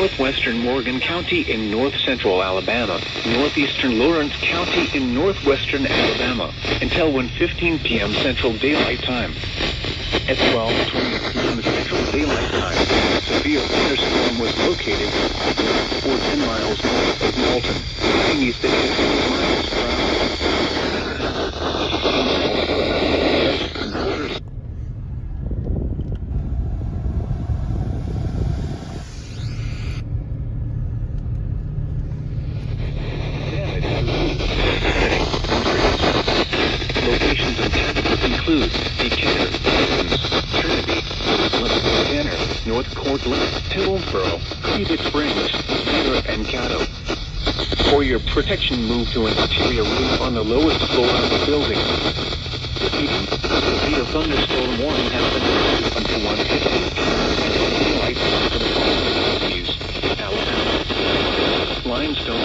northwestern Morgan County in north-central Alabama, northeastern Lawrence County in northwestern Alabama, until 1:15 p.m. Central Daylight Time. At 12:20 p.m. Central Daylight Time, severe thunderstorm was located 10 miles north of Malton, moving east at 15 miles per hour. Locations in Texas include Decatur, Athens, Trinity, Banner, North Cortland, Tillsboro, Cleveland Springs, Cedar, and Caddo. For your protection, move to an interior room on the lowest floor of the building. Repeating, the thunderstorm warning has been issued until 1:15 p.m. Daylight for the following counties: Alabama, Limestone,